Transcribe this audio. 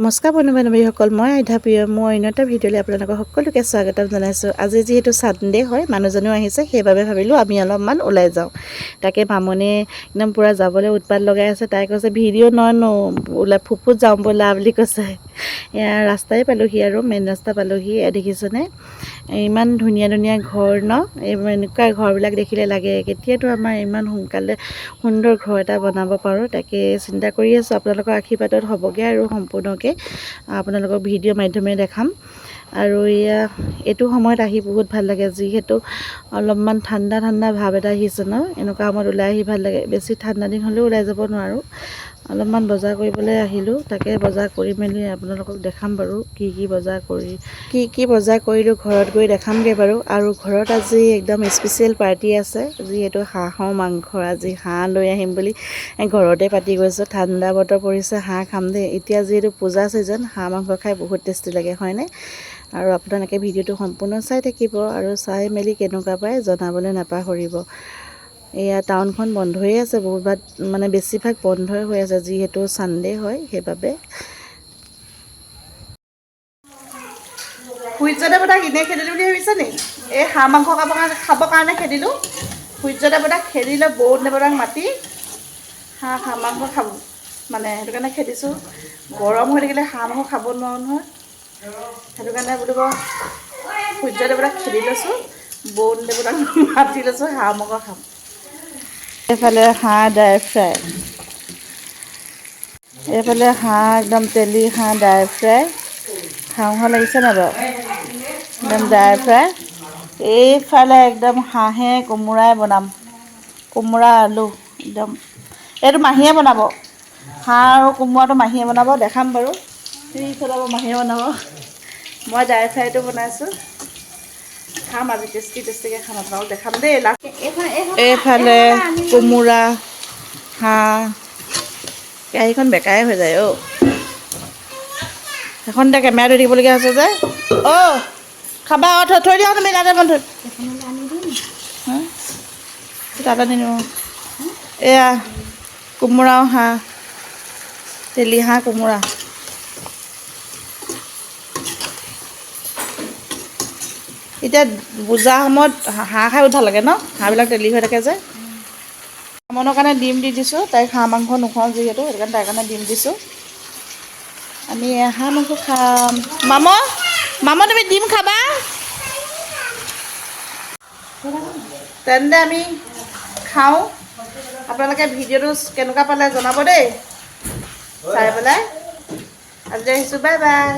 নমস্কাৰ বন্ধু-বান্ধৱীসকল, মই আইধা প্ৰিয়। মই অন্য এটা ভিডিঅ'লৈ আপোনালোকক সকলোকে স্বাগতম জনাইছোঁ। আজি যিহেতু ছানডে হয়, মানুহজনেও আহিছে, সেইবাবে ভাবিলোঁ আমি অলপমান ওলাই যাওঁ। তাকে মামনি একদম পূৰা যাবলৈ উৎপাত লগাই আছে। তাই কৈছে ভিডিঅ' ওলাই ফুফুত যাওঁ ব'লা বুলি কৈছে। এয়া ৰাস্তাই পালোঁহি আৰু মেইন ৰাস্তা পালোঁহি। দেখিছেনে ইমান ধুনীয়া ধুনীয়া ঘৰ ন? এনেকুৱা ঘৰবিলাক দেখিলে লাগে কেতিয়াতো আমাৰ ইমান সোনকালে সুন্দৰ ঘৰ এটা বনাব পাৰোঁ। তাকে চিন্তা কৰি আছোঁ। আপোনালোকৰ আশীৰ্বাদত হ'বগৈ আৰু সম্পূৰ্ণকৈ আপোনালোকক ভিডিঅ' মাধ্যমেৰে দেখাম। আৰু এইটো সময়ত আহি বহুত ভাল লাগে, যিহেতু অলপমান ঠাণ্ডা ঠাণ্ডা ভাৱ এটা আহিছে ন? এনেকুৱা সময়ত ওলাই আহি ভাল লাগে। বেছি ঠাণ্ডা দিন হ'লেও ওলাই যাব নোৱাৰোঁ। অলপমান বজাৰ কৰিবলৈ আহিলোঁ। তাকে বজাৰ কৰি মেলি আপোনালোকক দেখাম বাৰু কি বজাৰ কৰিলোঁ ঘৰত গৈ দেখামগৈ বাৰু। আৰু ঘৰত আজি একদম স্পেচিয়েল পাৰ্টি আছে, যিহেতু হাঁহৰ মাংস। আজি হাঁহ লৈ আহিম বুলি ঘৰতে পাতি গৈছোঁ। ঠাণ্ডা বতৰ পৰিছে, হাঁহ খাম দেই। এতিয়া যিহেতু পূজা ছিজন, হাঁহ মাংস খাই বহুত টেষ্টি লাগে হয়নে? আৰু আপোনালোকে ভিডিঅ'টো সম্পূৰ্ণ চাই থাকিব আৰু চাই মেলি কেনেকুৱা পায় জনাবলৈ নাপাহৰিব। এয়া টাউনখন বন্ধই আছে, বেছিভাগ বন্ধই হৈ আছে, যিহেতু ছানডে হয় সেইবাবে। সূৰ্যদেৱতাক এনেই খেদিলোঁ বুলি ভাবিছে নি? এই হাঁহ মাংস খাবৰ কাৰণে খেদিলোঁ। সূৰ্যদেৱতাক খেদি লৈ বৰুণ দেৱতাক মাতি হাঁহ মাংস খাব, সেইটো কাৰণে খেদিছোঁ। গৰম হৈ থাকিলে হাঁহ মাংস খাব নোৱাৰোঁ নহয়, সেইটো কাৰণে বোলো সূৰ্যদেৱতাক খেদি লৈছোঁ, বৰুণ দেৱতাক মাতি লৈছোঁ, হাঁহ মাংস খাম। এইফালে হাঁহ ড্ৰাই ফ্ৰাই, এইফালে হাঁহ একদম তেলি হাঁহ ড্ৰাই ফ্ৰাই। খাওঁ লাগিছে নাই বাৰু? একদম ড্ৰাই ফ্ৰাই। এইফালে একদম হাঁহে কোমোৰাই বনাম, কোমোৰা আলু একদম। এইটো মাহীয়ে বনাব, হাঁহ আৰু কোমোৰাটো মাহীয়ে বনাব, দেখাম বাৰু। এইফালে মাহীয়ে বনাব, মই ড্ৰাই ফ্ৰাইটো বনাইছোঁ। খাম আজি টেষ্টিকৈ খাম, আপোনালোকক দেখাম দেই। এইফালে কোমোৰা, হাঁহ। কেৰাহীখন বেকাই হৈ যায় অ'। সেইখনতে কেমেৰাটো দিবলগীয়া হৈছে যে। খাবা থৈ দিয়া তুমি তাতে বন্ধ তাতে নিদিওঁ। এয়া কোমোৰা হাঁহ, তেলি হাঁহ কোমোৰা। এতিয়া পূজাৰ সময়ত হাঁহ খাই উঠা লাগে ন? হাঁহবিলাক তেলি হৈ থাকে যে। মনৰ কাৰণে ডিম দি দিছোঁ, তাইক হাঁহ মাংস নোখোৱাওঁ যিহেতু, সেইটো কাৰণে তাইৰ কাৰণে ডিম দিছোঁ। আমি হাঁহ মাংস খাম। মাম তুমি ডিম খাবা? তেন্তে আমি খাওঁ। আপোনালোকে ভিডিঅ'টো কেনেকুৱা পালে জনাব দেই চাই পেলাই। আজি আহিছোঁ, বাই বাই।